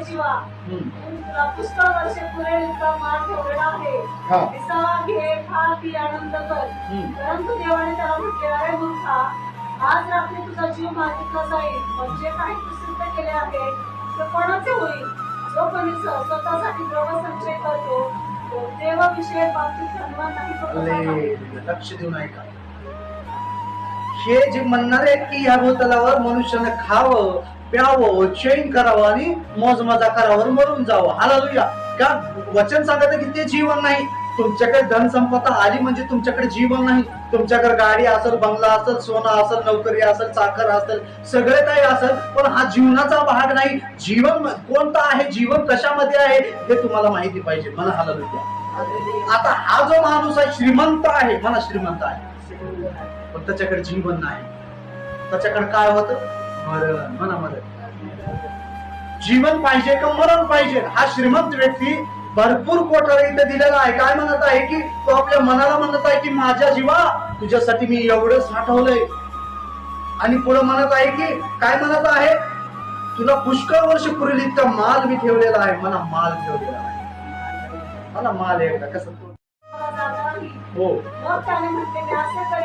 जीवा, तुला पुष्कळ वर्षे पुरेल इतका मान ठेवलेला आहे. हा. विसावा घे, खा, पी, आनंद कर. परंतु देवाने त्याला म्हटले, अरे मूर्खा, आज रात्री तुझा जीव मागितला जाईल. म्हणजे काही तू सिद्ध केले आहे ते कोणाचे होईल? जो कोणी स्वतःसाठी द्रव्य संचय करतो तो देवाविषयक बाबतीत धनवान नाही, तो कसा नाही? लक्ष देऊन ऐका. हे जे म्हणणारे आहेत की या भूतलावर मनुष्याने खावं, प्यावं, चैन करावं आणि मौजमजा करावर मरून जावं. हालेलुया. का वचन सांगत की ते जीवन नाही. तुमच्याकडे धन संपदा आली म्हणजे तुमच्याकडे जीवन नाही. तुमच्याकडे गाडी असेल, बंगला असेल, सोनं असेल, नोकरी असेल, चाकर असेल, सगळे काही असेल, पण हा जीवनाचा भाग नाही. जीवन कोणता आहे, जीवन कशामध्ये आहे हे तुम्हाला माहिती पाहिजे. मला हालेलुया. आता हा जो माणूस आहे श्रीमंत आहे, मला श्रीमंत आहे, पण त्याच्याकडे जीवन नाही. त्याच्याकडे काय होतं? मरण. मनामध्ये जीवन पाहिजे का मरण पाहिजे? हा श्रीमंत व्यक्ती भरपूर कोठार इथे दिलेला आहे. काय म्हणत आहे की तो आपल्या मनाला म्हणत आहे की माझ्या जीवा तुझ्यासाठी मी एवढं साठवलंय. आणि पुढे म्हणत आहे की काय म्हणत आहे? तुला पुष्कळ वर्ष पुरेल इतका माल मी ठेवलेला आहे. मला माल ठेवलेला आहे. मला माल आहे कसं? मला जागा नाही. हो. मग त्याने म्हटले, मी असे करेन